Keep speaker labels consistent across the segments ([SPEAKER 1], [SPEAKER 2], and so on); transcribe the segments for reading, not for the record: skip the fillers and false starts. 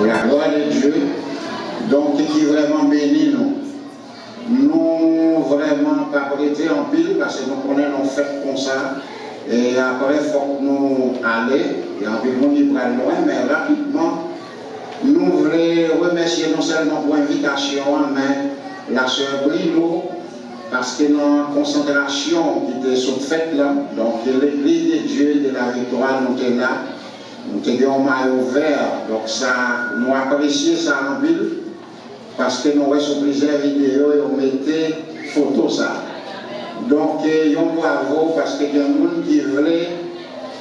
[SPEAKER 1] la gloire de Dieu, donc qui vraiment bénit nous. Nous vraiment pas prêter en pile parce que nous connaissons nos fêtes comme ça. Et après, il faut que nous allions, et en plus, nous y prenons loin, mais rapidement, nous voulons remercier non seulement pour l'invitation, mais la sœur Brilo, parce que notre concentration qui était sur fête là, donc l'église de Dieu de la Victoire, nous étions là, nous étions en maillot vert, donc ça, nous apprécions ça en ville, parce que nous avons plusieurs vidéos et on mettait photos ça. Donc, on bravo parce qu'il y a des gens qui veulent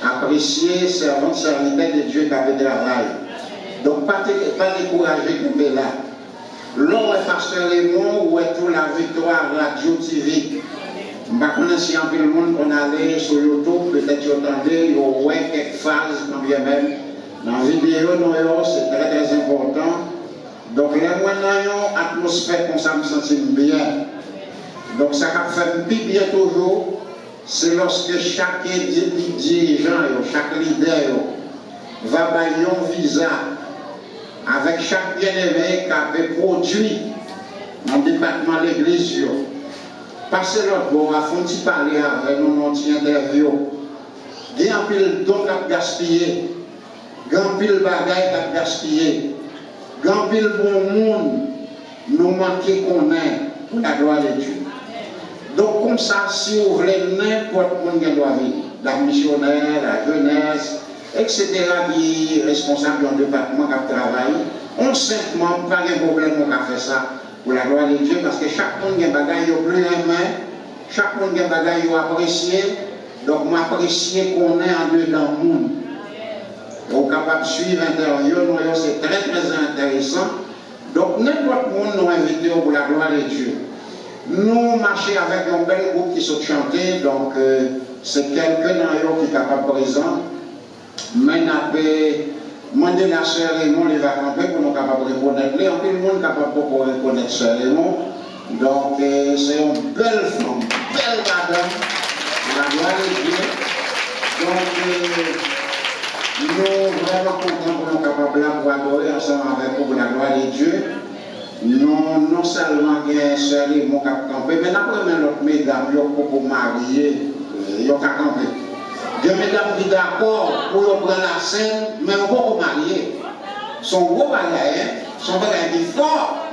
[SPEAKER 1] apprécier servant serviteur de Dieu qui avait travail. Donc, pas décourager comme là. L'on est pasteur Raymond ou est tout la Victoire Radio TV. Je ne sais pas si un peu le monde qu'on allait sur YouTube, peut-être vous entendez, vous voyez quelques phases, quand bien même. Dans la vidéo, c'est très très important. Donc, les moyens, atmosphère comme ça, me sens bien. Donc, ça fait plus bien toujours, c'est lorsque chaque dirigeant, chaque leader va bailler un visa avec chaque bien-aimé qui avait produit dans le département de l'église. Passez l'autre bord, à fond de parler avec nous, notre interview. Il y a un pile don qui a gaspillé, il y a un pile bagaille qui a gaspillé, il y a un pile bon monde, nous manquons qu'on ait pour la gloire de Dieu. Donc, comme ça, si vous voulez n'importe qui doit venir, la missionnaire, la jeunesse, etc., qui est responsable d'un département qui travaille, on simplement pas de problème à faire ça pour la gloire de Dieu, parce que chaque monde a un bagage plus aimé, chaque monde a un bagage apprécié, donc on apprécie qu'on est en dedans du monde. Donc, capable de suivre l'interview, c'est très très intéressant. Donc, n'importe qui nous invite pour la gloire de Dieu. Nous marchons avec un bel groupe qui sont chantés, donc c'est quelqu'un dans eux qui est capable de présent. Mais nous avons demandé la sœur Raymond les va camper pour nous capables de reconnaître. Les en plus, le monde est capable de reconnaître sœur Raymond. Donc c'est une belle femme, belle madame, la gloire de Dieu. Donc nous vraiment contents pour nous capables de adorer ensemble avec vous pour la gloire de Dieu. Non seulement il y a un seul et mon cap campé, mais après même l'autre mesdames, ils ont beaucoup marié, ils ont campé. Il y a des mesdames qui sont d'accord pour prendre la scène, mais ils ont beaucoup marié. Son gros bagage, son bagage est fort.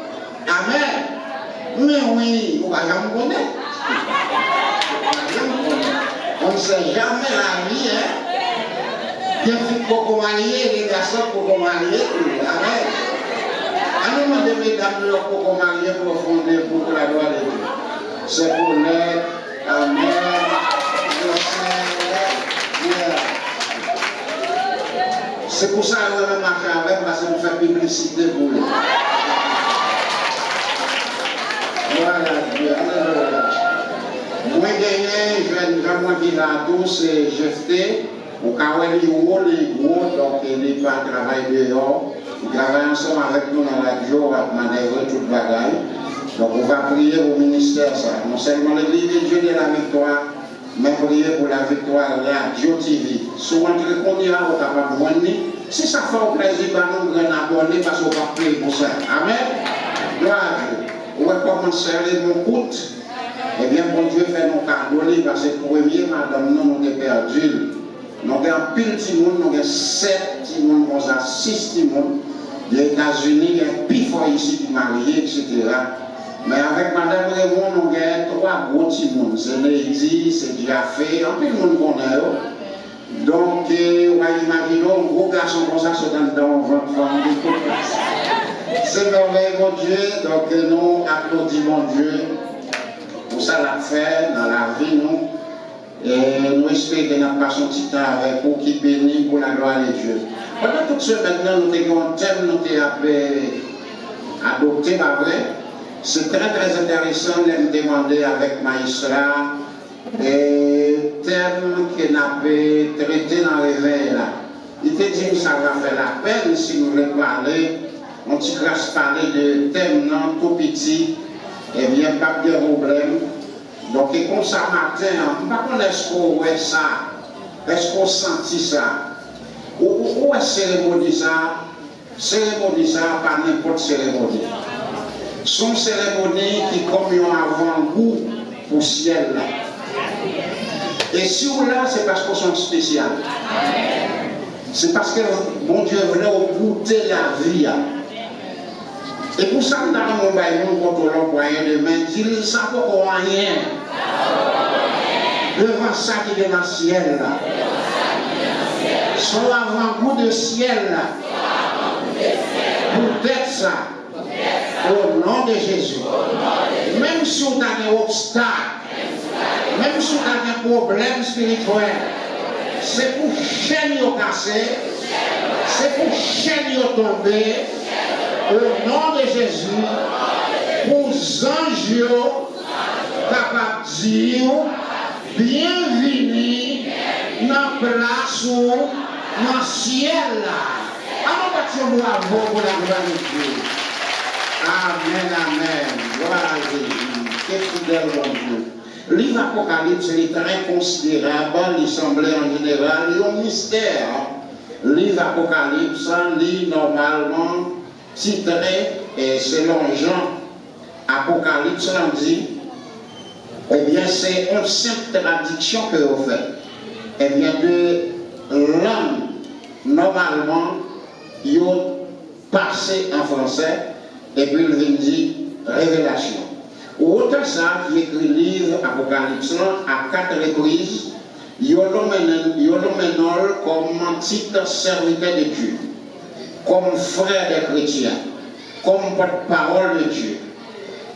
[SPEAKER 1] Amen. Mais oui, on ne va jamais connaître. On ne sait jamais la vie. Il y a des beaucoup mariés, les garçons beaucoup mariés. Amen. À nous demander, mesdames, pour marier profondément pour la gloire de Dieu. C'est pour l'aide, amen, c'est pour ça que je vais marcher avec, parce que nous faisons publicité pour lui. Voilà, Dieu, alléluia. Moi, je vais dire à tous, c'est jeté, au cas où il est gros, donc il n'est pas travaillé dehors. Il travaille ensemble avec nous dans la radio, on va manœuvrer toute bagaille. Donc on va prier au ministère, ça. Non seulement l'église de Dieu de la Victoire, mais prier pour la Victoire Radio TV. Souvent, on dira, on va pas voir. Si ça fait un plaisir, nous allons abonner parce qu'on va prier pour ça. Amen. Gloire à Dieu. On va commencer mon route. Eh bien, bon Dieu fait nos pardonner parce que pour premier, madame, nous avons perdu. Nous avons un pile de monde, nous avons 7 petits monde, nous avons 6 petits monde. Les États-Unis, il y a un pire fort ici pour marier, etc. Mais avec Madame Raymond, nous avons 3 gros petits monde. C'est Lady, c'est Diafé, un peu de monde qu'on a. Donc, on va imaginer un gros garçon comme ça, c'est dans votre famille. C'est merveilleux, mon Dieu. Donc, nous applaudissons, mon Dieu, pour ça l'a fait dans la vie, nous. Et nous espérons que nous passons un petit temps avec vous qui bénit pour la gloire de Dieu. Pendant tout ce maintenant, nous avons un thème, nous avons adopté, pas vrai. C'est très très intéressant de me demander avec Maïsra et thème que nous avons traité dans le réveil là. Il te dit que ça va faire la peine si nous voulons parler, on t'y classe parler de thème non tout petit, et bien pas de problème. Donc, et comme ça matin, je ne sais pas est-ce qu'on voit ça, est-ce qu'on sentit ça, où est-ce cérémonie ça, Cérémonie, ça, pas n'importe cérémonie. Son cérémonie qui comme un avant-goût pour le ciel là. Et si vous là, c'est parce qu'on sont spécial. C'est parce que mon Dieu voulait goûter la vie. Et pour ça, nous avons un bail, nous contrôlons pour rien de main, dit, ça ne peut rien. Devant ça qui est dans le ciel là. Son avant-goût de ciel là. Peut-être ça. Au nom de Jésus. Même si on a des obstacles, même si on a des problèmes spirituels, c'est pour chaîne casser, c'est pour chaîne tomber, au nom de Jésus, pour anges capables de dire, bienvenue dans la place où, dans le ciel là. Alors, bâtons bravo pour la gloire de Dieu. Amen, amen. Gloire à Jésus. Quel fidèle bon Dieu. Livre Apocalypse est très considérable, il semblait en général, il y a un mystère. Livre Apocalypse, lit normalement titré, et selon Jean, Apocalypse, on dit, eh bien, c'est une simple traduction que vous faites. Eh bien, de langue, normalement, il a passé en français, et puis il dit révélation. Autant ça qui écrit le livre Apocalypse à 4 reprises, il y a comme titre serviteur de Dieu, comme frère des chrétiens, comme porte-parole de Dieu.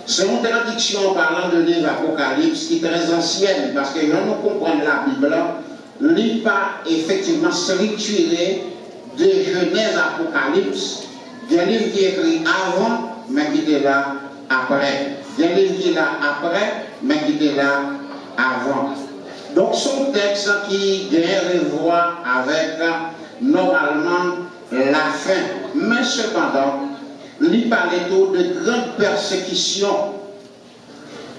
[SPEAKER 1] C'est une traduction parlant de livre Apocalypse qui est très ancienne, parce que nous comprenons la Bible, n'est pas effectivement structuré de Genèse Apocalypse, des livres qui est écrit avant, mais qui est là après. Il y a des livres qui est là après, mais qui est là avant. Donc, son texte qui vient revoir avec normalement la fin. Mais cependant, il parle de grandes persécutions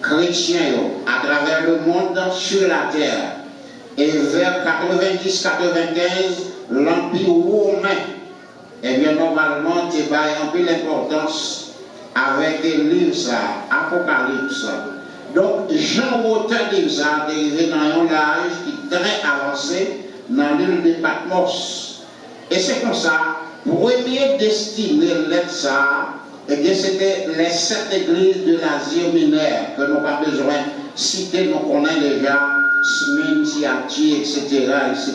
[SPEAKER 1] chrétiennes à travers le monde sur la terre. Et vers 90-95, l'Empire romain, eh bien, normalement, il y a un peu l'importance avec le livre Apocalypse. Donc, Jean auteur de ça, dérivé dans un âge qui est très avancé dans l'île de Patmos. Et c'est comme ça, premier destiné de ça, eh bien, c'était les 7 églises de l'Asie mineure, que nous n'avons pas besoin de citer, nous connaissons déjà, Smyrne, Thyatire, etc., etc.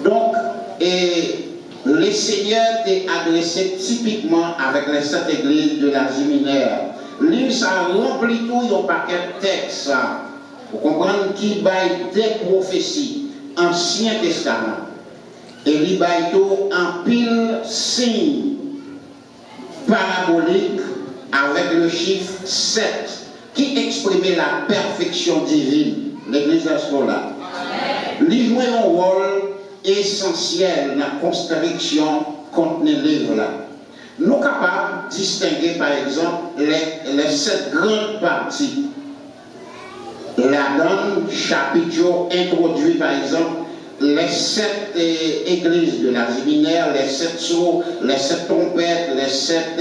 [SPEAKER 1] Donc, les seigneurs étaient adressés typiquement avec les 7 églises de l'Asie mineure. Lui, ça remplit tout un paquet de textes. Pour comprendre qui baille des prophéties, Ancien Testament. Et il baille tout en pile signe parabolique avec le chiffre 7 qui exprimait la perfection divine. L'église là. Il jouait un rôle essentiel dans la construction contenu livre là. Nous sommes capables de distinguer par exemple les 7 grandes parties. La donne chapitre introduit par exemple les 7 églises de l'Asie mineure, les 7 sceaux, les 7 trompettes, les 7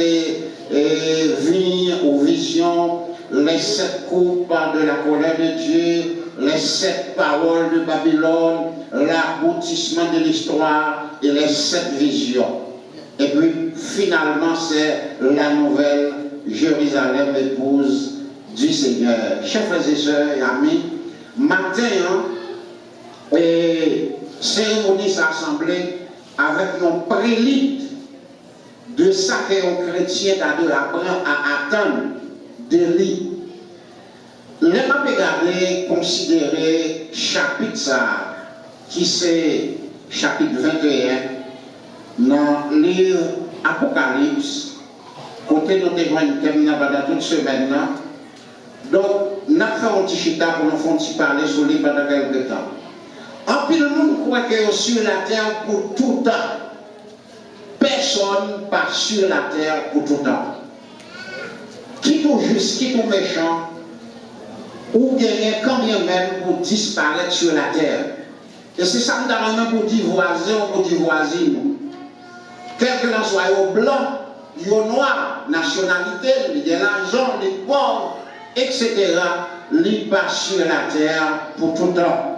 [SPEAKER 1] vignes ou visions, les 7 coupes de la colère de Dieu, les 7 paroles de Babylone, l'aboutissement de l'histoire et les 7 visions. Et puis finalement c'est la nouvelle Jérusalem, épouse du Seigneur. Chers frères et sœurs et amis, matin, cérémonie s'assemblée avec nos prélites de ça qu'un chrétien apprend à attendre de lui. Les m'a regardé, considérer chapitre ça, qui c'est chapitre 21, dans le livre Apocalypse, côté nous témoignons pendant toute semaine là. Donc, nous avons fait un petit chita pour nous faire un petit parler sur lui pendant quelques temps. En plus, le monde croit que sur la terre pour tout temps. Personne pas sur la terre pour tout temps. Qui tout juste, qui tout méchant, ou gagner quand bien même pour disparaître sur la terre. Et c'est ça que nous avons pour dire voisin ou pour dire voisine. quel que l'on soit, au blanc, au noir, nationalité, il y a l'argent, les pauvres, etc. Il passe sur la terre pour tout temps.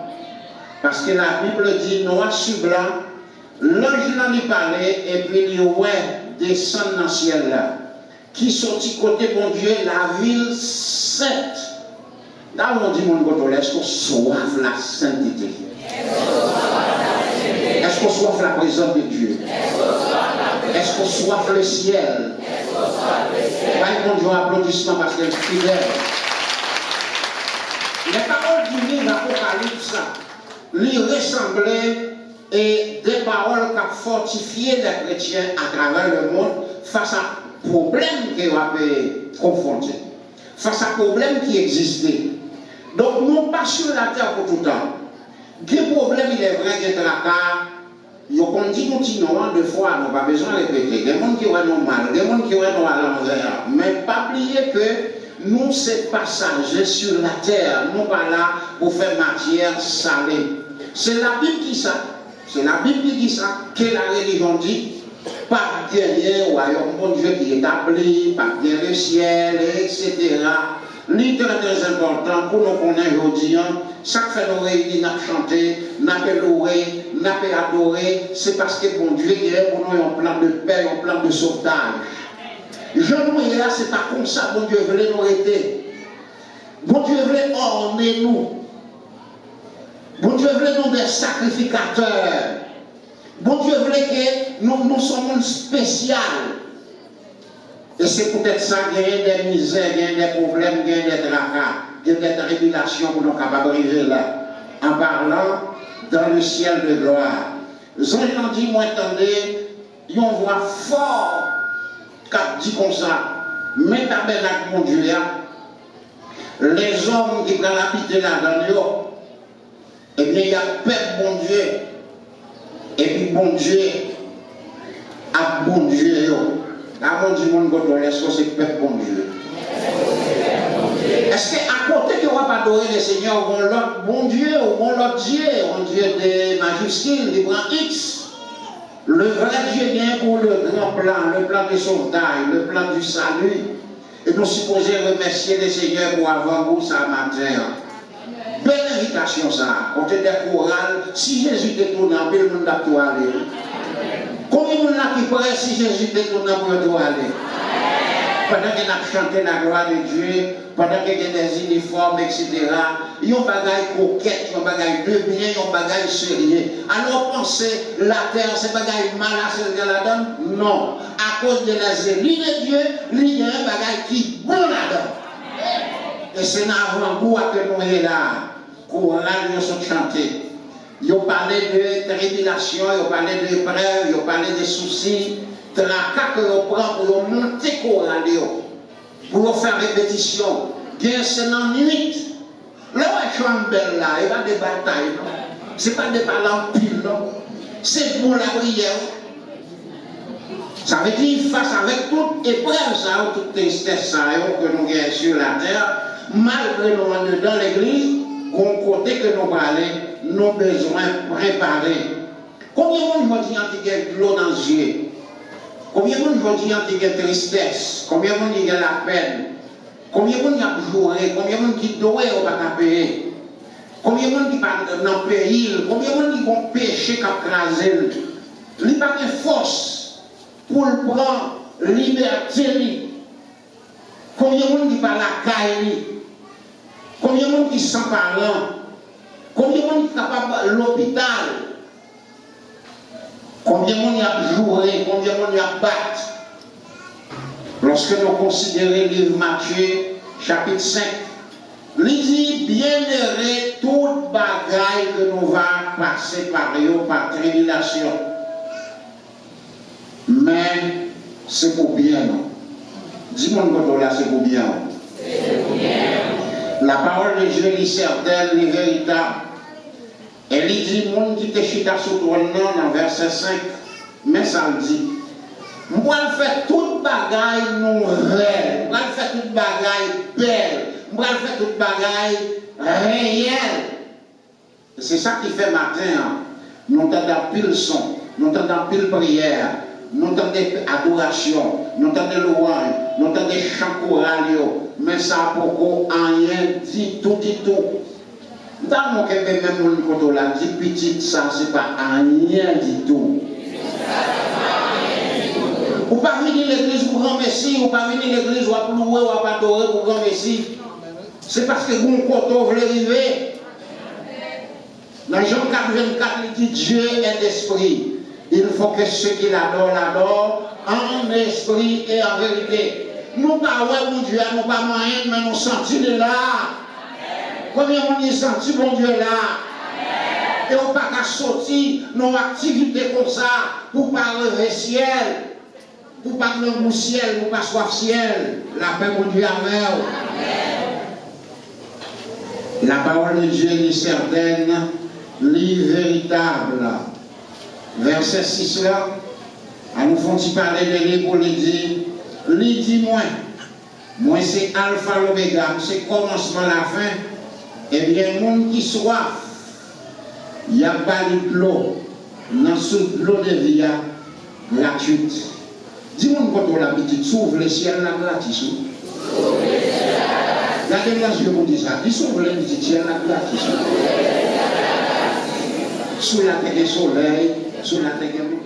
[SPEAKER 1] Parce que la Bible dit noir sur blanc, l'ange n'en lui parlait, et puis il ouais, descend dans le ciel là. Qui sortit côté bon Dieu, la ville sainte. Là on dit mon côté, est-ce qu'on soif la sainteté? Est-ce qu'on soif la présence de Dieu? Est-ce qu'on soif le ciel? Voyez mon Dieu, applaudissement parce qu'elle est fidèle. Les paroles du livre Apocalypse, lui ressemblaient et des paroles qui ont fortifié les chrétiens à travers le monde face à problèmes qu'ils avaient confrontés, face à problèmes qui existaient. Donc, nous pas sur la terre pour tout le temps. Des problèmes, il est vrai, qu'il y a tracas. On dit continuellement deux fois, nous n'avons pas besoin de répéter. Il y a des gens qui ont mal, il y a des gens qui ont à l'envers. Mais pas oublier que nous, c'est passager sur la terre. Nous pas là pour faire matière salée. C'est la Bible qui dit ça. C'est la Bible qui dit ça. Que la religion dit. Pas derrière royaume bon Dieu qui est établi, pas derrière le ciel, etc. C'est très important pour nous connaître aujourd'hui. Chaque fois que nous réunissons, nous chanter, nous louer, nous adorer, c'est parce que bon Dieu est pour nous un plan de paix, un plan de sauvetage. Je nous là, c'est pas comme ça, bon Dieu voulait nous aider. Bon Dieu voulait orner nous. Bon Dieu voulait nous des sacrificateurs. Bon Dieu voulait que nous sommes spéciaux. Et c'est peut-être ça qu'il y a des misères, il y a des problèmes, il y a des tracas, il y a des tribulations pour nous capables d'arriver là. En parlant dans le ciel de gloire. Jean dit, moi, attendez, il y a une voix forte qui dit comme ça. Mais tabernacle, mon Dieu, les hommes qui prennent l'habiter là-dedans, eh bien, il y a peuple, bon Dieu. Et puis, bon Dieu, à bon Dieu, avant du monde, est-ce que c'est peuple, bon Dieu? Est-ce qu'à côté que on va pas adorer le Seigneur, on l'autre bon Dieu, ou l'autre Dieu, un Dieu de majuscule, il prend X. Le vrai Dieu vient pour le grand plan, le plan de sauvetage, le plan du salut. Et nous supposons remercier le Seigneur pour avoir vous ça matin. Belle invitation ça. On te dit chorale, si Jésus te tourne, le monde a tout aller. Combien de gens qui pourraient si Jésus te tourne pour tout aller? Pendant qu'on a chanté la gloire de Dieu, pendant qu'il y a des uniformes, etc., ils ont des bagailles coquettes, ils ont des bagailles de bien, ils ont des bagailles sérieux. Alors pensez, la terre, c'est des bagailles malades, c'est la donne? Non. À cause de la zélie de Dieu, il y a un bagaille qui est bon là-dedans. Et c'est un avant-goût que nous sommes là. Chorale, nous sommes chantés. Ils ont parlé de tribulation, ils ont parlé de épreuves, ils ont parlé de soucis. Tracas que l'on prend pour monter chorale, pour faire répétition. Bien, c'est dans nuit. Là où est belle là, il y a des batailles. Ce n'est pas des balles en pile, non. C'est pour la prière. Ça veut dire face avec toute épreuve, ça, toute tristesse que nous avons sur la terre, malgré nous dans l'église, qu'on côté que nous parlons, nos besoins préparés. Combien de monde dit qu'il y a de l'eau dans les yeux? Combien de monde dit qu'il y a de tristesse? Combien de monde dit qu'il y a la peine? Combien de monde qui a joué? Combien de monde qui doit pas payer? Combien de monde qui pas dans le pays? Combien de monde qui vont pécher qui a crasé? Il n'y a pas de force pour prendre liberté. Combien de monde qui parle la caille? Combien de monde qui sont parlant? Combien de monde qui est capable de l'hôpital? Combien de monde y a joué? Combien de monde y a battu? Lorsque nous considérons le livre Matthieu, chapitre 5, il dit bienheureux toute bagaille que nous va passer par tribulation. Mais c'est pour bien, non? Dis-moi là, c'est pour bien. C'est pour bien. La parole de Dieu est certaine, est véritable. Elle dit, mon qui te chita sur toi, dans verset 5, mais ça le dit. Moi, je fais toute bagaille nouvelle. Moi, je fais toute bagaille belle. Moi, je fais toute bagaille réelle. C'est ça qui fait matin. Nous t'entendons pile son, nous t'entendons pile prière, nous entendons adoration, nous entendons louange, nous entendons chant choral, mais ça n'a rien dit tout. Dans mon cas, même mon côté là, dit petit, ça, c'est pas rien du tout. Ou pas venir l'église pour grand messie, ou pas venir l'église pour louer, ou pas adorer pour grand messie. C'est parce que vous voulez arriver. Dans Jean 4, 24, il dit Dieu est esprit. Il faut que ceux qui l'adorent en esprit et en vérité. Nous parlons mon Dieu, nous pas moyen, mais nous sentons de là. Combien on y senti mon Dieu là? Et on ne peut pas sortir nos activités comme ça pour parler le ciel, pour parler le ciel, pour pas soif ciel. La paix mon Dieu amen. La parole de Dieu est certaine, est véritable. Verset 6 là, à nous font-ils parler de lui pour lui dire, lui dit moi c'est alpha l'oméga, c'est commencement la fin. Eh bien, le monde qui soif, il y a pas de l'eau, dans l'eau de vie gratuite. Dis-moi quand on l'habitude, s'ouvre le ciel là gratis. Regardez là, je vous dis ça. Dis s'ouvre le ciel là gratis. Sous la terre du soleil, sous la terre du